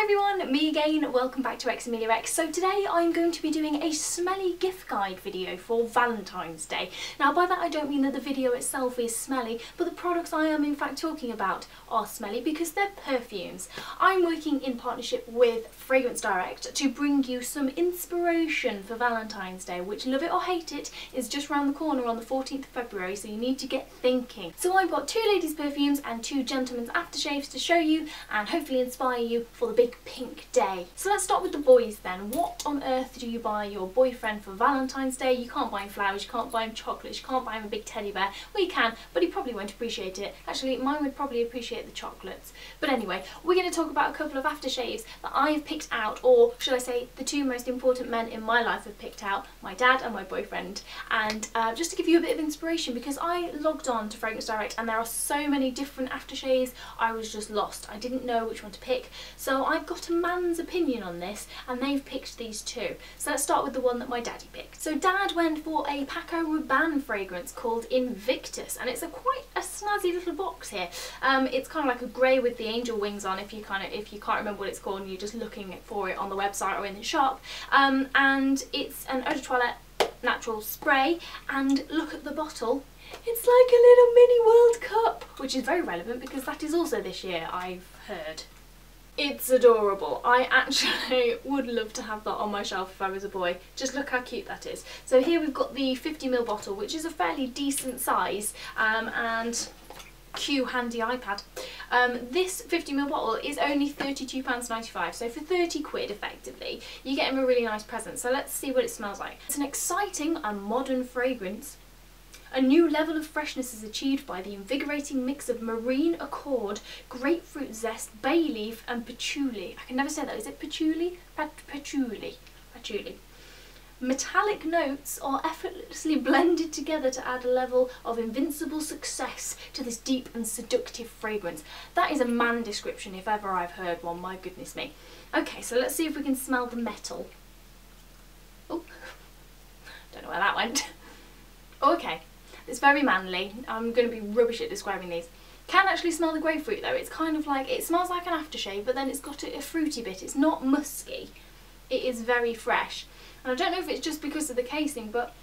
Hi everyone, me again, welcome back to xameliax. So today I'm going to be doing a smelly gift guide video for Valentine's Day. Now by that I don't mean that the video itself is smelly, but the products I am in fact talking about are smelly because they're perfumes. I'm working in partnership with Fragrance Direct to bring you some inspiration for Valentine's Day, which, love it or hate it, is just around the corner on the 14th of February, so you need to get thinking. So I've got 2 ladies' perfumes and 2 gentlemen's aftershaves to show you and hopefully inspire you for the big pink day. So let's start with the boys then. What on earth do you buy your boyfriend for Valentine's Day? You can't buy him flowers, you can't buy him chocolates, you can't buy him a big teddy bear. Well, you can, but he probably won't appreciate it. Actually, mine would probably appreciate the chocolates. But anyway, we're going to talk about a couple of aftershaves that I have picked out, or should I say the 2 most important men in my life have picked out, my dad and my boyfriend. And just to give you a bit of inspiration, because I logged on to Fragrance Direct and there are so many different aftershaves, I was just lost. I didn't know which one to pick. So I've got a man's opinion on this and they've picked these 2. So let's start with the one that my daddy picked. So dad went for a Paco Rabanne fragrance called Invictus, and it's quite a snazzy little box here. It's kind of like a grey with the angel wings on if you can't remember what it's called and you're just looking for it on the website or in the shop. And it's an eau de toilette natural spray, and look at the bottle. It's like a little mini World Cup, which is very relevant because that is also this year, I've heard. It's adorable. I actually would love to have that on my shelf if I was a boy. Just look how cute that is. So here we've got the 50ml bottle, which is a fairly decent size, and cue handy iPad. This 50ml bottle is only £32.95, so for 30 quid effectively you get him a really nice present. So let's see what it smells like. It's an exciting and modern fragrance. A new level of freshness is achieved by the invigorating mix of marine accord, grapefruit zest, bay leaf and patchouli. I can never say that. Is it patchouli? Patchouli. Patchouli. Metallic notes are effortlessly blended together to add a level of invincible success to this deep and seductive fragrance. That is a man description if ever I've heard one, my goodness me. Okay, so let's see if we can smell the metal. Oh, don't know where that went. Okay. It's very manly. I'm going to be rubbish at describing these. Can actually smell the grapefruit though. It's kind of like, it smells like an aftershave, but then it's got a fruity bit. It's not musky. It is very fresh. And I don't know if it's just because of the casing, but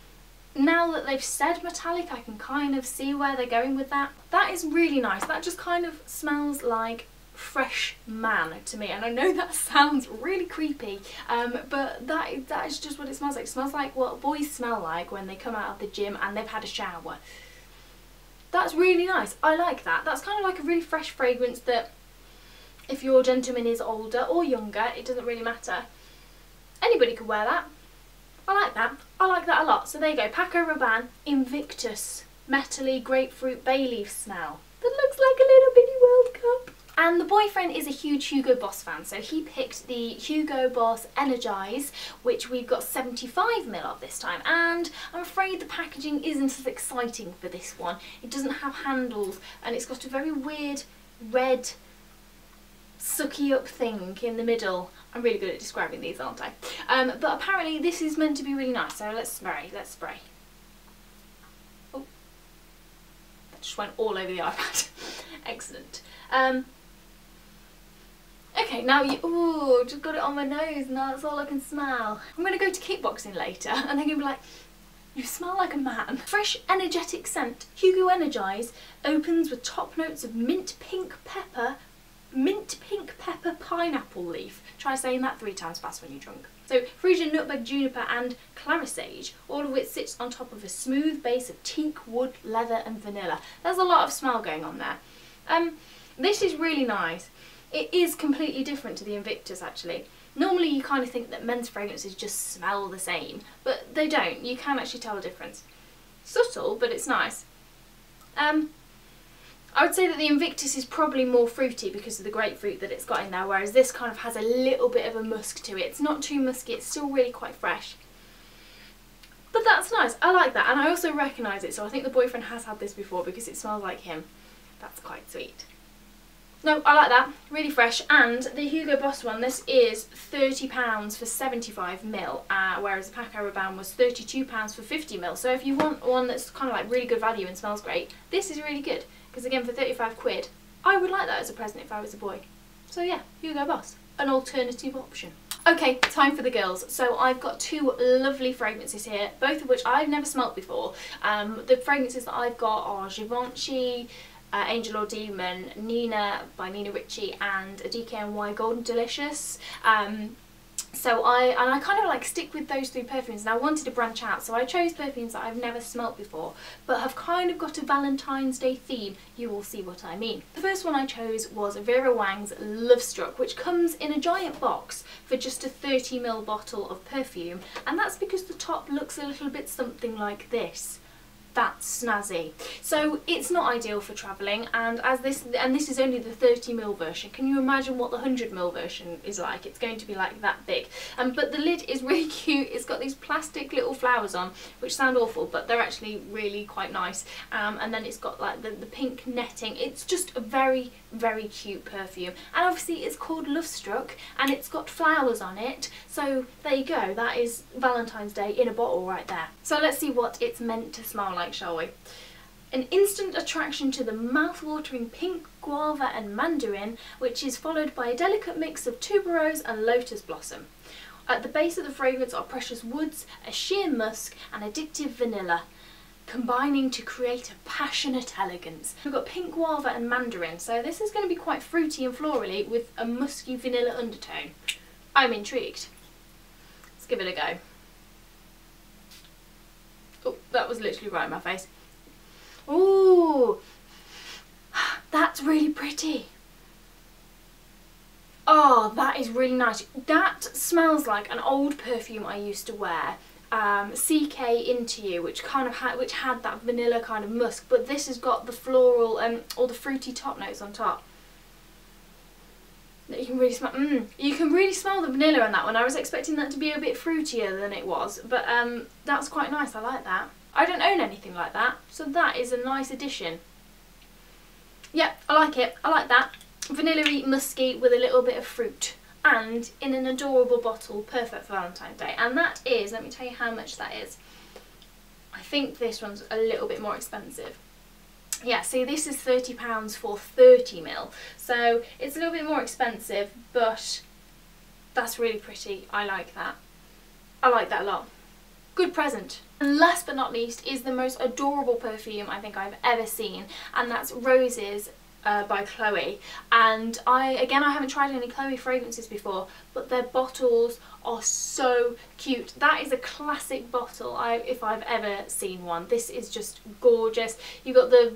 now that they've said metallic, I can kind of see where they're going with that. That is really nice. That just kind of smells like fresh man to me, and I know that sounds really creepy, but that is just what it smells like. It smells like what boys smell like when they come out of the gym and they've had a shower. That's really nice. I like that. That's kind of like a really fresh fragrance that if your gentleman is older or younger, it doesn't really matter. Anybody could wear that. I like that. I like that a lot. So there you go, Paco Rabanne Invictus metally grapefruit bay leaf smell that looks like a little bitty World Cup. And the boyfriend is a huge Hugo Boss fan, so he picked the Hugo Boss Energise, which we've got 75ml of this time, and I'm afraid the packaging isn't as exciting for this one. It doesn't have handles, and it's got a very weird red sucky up thing in the middle. I'm really good at describing these, aren't I? But apparently this is meant to be really nice, so let's spray, Oh, that just went all over the iPad. Excellent. Okay, now ooh, just got it on my nose, now that's all I can smell. I'm going to go to kickboxing later and they're going to be like, you smell like a man. Fresh, energetic scent, Hugo Energise opens with top notes of mint pink pepper, pineapple leaf. Try saying that 3 times fast when you're drunk. So Frisian nutmeg, juniper and clarisage, all of which sits on top of a smooth base of teak, wood, leather and vanilla. There's a lot of smell going on there. This is really nice. It is completely different to the Invictus actually. Normally you kind of think that men's fragrances just smell the same, but they don't. You can actually tell the difference. Subtle, but it's nice. I would say that the Invictus is probably more fruity because of the grapefruit that it's got in there, whereas this kind of has a little bit of a musk to it. It's not too musky, it's still really quite fresh. But that's nice, I like that, and I also recognise it, so I think the boyfriend has had this before because it smells like him. That's quite sweet. No, I like that, really fresh. And the Hugo Boss one, this is £30 for 75ml, whereas the Paco Rabanne was £32 for 50ml. So if you want one that's kind of like really good value and smells great, this is really good. Because again, for 35 quid, I would like that as a present if I was a boy. So yeah, Hugo Boss. an alternative option. Okay, time for the girls. So I've got two lovely fragrances here, both of which I've never smelt before. The fragrances that I've got are Givenchy, Angel or Demon, Nina by Nina Ricci, and a DKNY Golden Delicious. So I kind of like stick with those three perfumes, and I wanted to branch out, so I chose perfumes that I've never smelt before but have kind of got a Valentine's Day theme. You will see what I mean. The first one I chose was Vera Wang's Lovestruck, which comes in a giant box for just a 30ml bottle of perfume, and that's because the top looks a little bit something like this. That's snazzy. So it's not ideal for travelling, and this is only the 30ml version. Can you imagine what the 100ml version is like? It's going to be like that big. But the lid is really cute. It's got these plastic little flowers on, which sound awful, but they're actually really quite nice. And then it's got like the pink netting. It's just a very, very cute perfume. And obviously it's called Lovestruck, and it's got flowers on it. So there you go. That is Valentine's Day in a bottle right there. So let's see what it's meant to smell like, shall we? An instant attraction to the mouth-watering pink guava and mandarin, which is followed by a delicate mix of tuberose and lotus blossom. At the base of the fragrance are precious woods, a sheer musk and addictive vanilla, combining to create a passionate elegance. We've got pink guava and mandarin, so this is going to be quite fruity and florally with a musky vanilla undertone. I'm intrigued. Let's give it a go. Oh, that was literally right in my face. Ooh, that's really pretty. Oh, that is really nice. That smells like an old perfume I used to wear, CK Into You, which had that vanilla kind of musk, but this has got the floral or the fruity top notes on top. That you can really smell. You can really smell the vanilla in that one. I was expecting that to be a bit fruitier than it was, but that's quite nice. I like that. I don't own anything like that, so that is a nice addition. Yeah, I like it. I like that. Vanilla-y, musky with a little bit of fruit, and in an adorable bottle, perfect for Valentine's Day. And that is, let me tell you how much that is. I think this one's a little bit more expensive. Yeah, see, this is £30 for 30ml, so it's a little bit more expensive, but that's really pretty. I like that. I like that a lot. Good present. And last but not least is the most adorable perfume I think I've ever seen, and that's Roses by Chloe. And I haven't tried any Chloe fragrances before, but their bottles are so cute. That is a classic bottle if I've ever seen one. This is just gorgeous. You've got the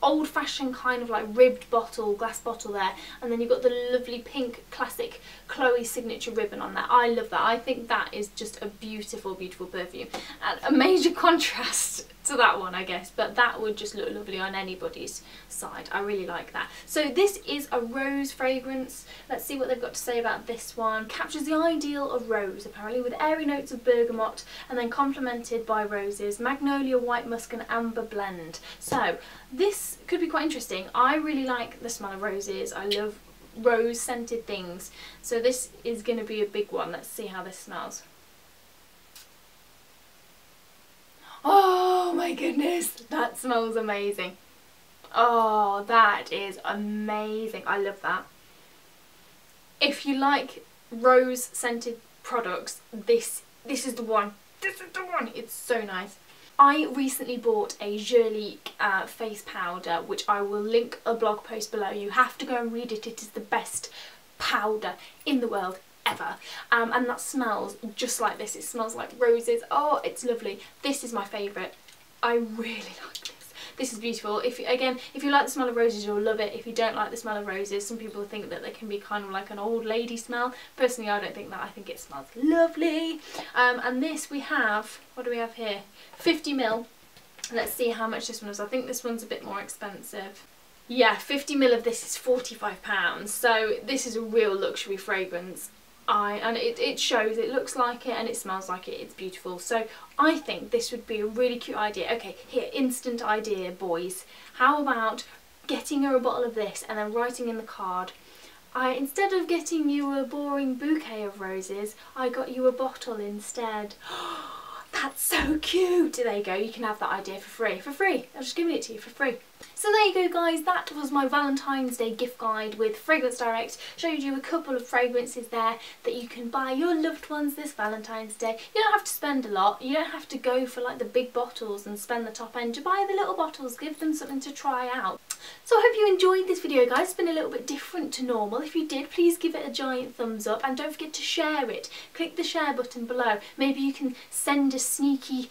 old-fashioned kind of like ribbed bottle, glass bottle there, and then you've got the lovely pink classic Chloe signature ribbon on that. I love that. I think that is just a beautiful, beautiful perfume, and a major contrast to that one, I guess, but that would just look lovely on anybody's side. I really like that. So this is a rose fragrance. Let's see what they've got to say about this one. Captures the ideal of rose, apparently, with airy notes of bergamot and then complemented by roses, magnolia, white musk and amber blend. So this could be quite interesting. I really like the smell of roses. I love rose scented things, so this is going to be a big one. Let's see how this smells. Oh my goodness, that smells amazing. Oh, that is amazing. I love that. If you like rose scented products, this is the one. This is the one. It's so nice. I recently bought a Angelique face powder, which I will link a blog post below. You have to go and read it. It is the best powder in the world ever, and that smells just like this. It smells like roses. Oh, it's lovely. This is my favourite. I really like this. This is beautiful. If you like the smell of roses, you'll love it. If you don't like the smell of roses, some people think that they can be kind of like an old lady smell. Personally, I don't think that. I think it smells lovely. And this we have, what do we have here? 50ml. Let's see how much this one is. I think this one's a bit more expensive. Yeah, 50ml of this is £45. So this is a real luxury fragrance. And it shows, it looks like it and it smells like it. It's beautiful. So I think this would be a really cute idea. Okay, here, instant idea, boys. How about getting her a bottle of this and then writing in the card, instead of getting you a boring bouquet of roses, I got you a bottle instead. That's so cute. There you go. You can have that idea for free. For free. I'm just giving it to you for free. So there you go guys, that was my Valentine's Day gift guide with Fragrance Direct. Showed you a couple of fragrances there that you can buy your loved ones this Valentine's Day. You don't have to spend a lot, you don't have to go for like the big bottles and spend the top end. You buy the little bottles, give them something to try out. So I hope you enjoyed this video guys. It's been a little bit different to normal. If you did, please give it a giant thumbs up and don't forget to share it. Click the share button below. Maybe you can send a sneaky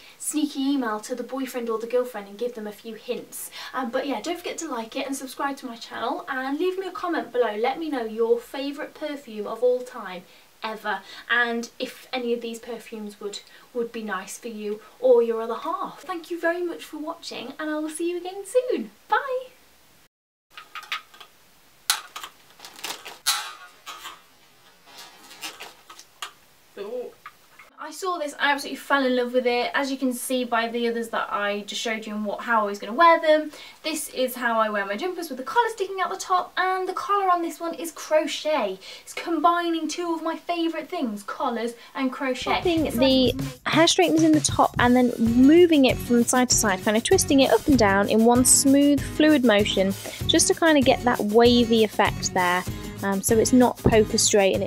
email to the boyfriend or the girlfriend and give them a few hints. But yeah, don't forget to like it and subscribe to my channel and leave me a comment below. Let me know your favourite perfume of all time ever, and if any of these perfumes would be nice for you or your other half. Thank you very much for watching and I will see you again soon. Bye! I saw this, I absolutely fell in love with it. As you can see by the others that I just showed you and how I was going to wear them, this is how I wear my jumpers with the collar sticking out the top, and the collar on this one is crochet. It's combining two of my favourite things, collars and crochet. Putting the hair straighteners in the top and then moving it from side to side, kind of twisting it up and down in one smooth fluid motion just to kind of get that wavy effect there, so it's not poker straight and it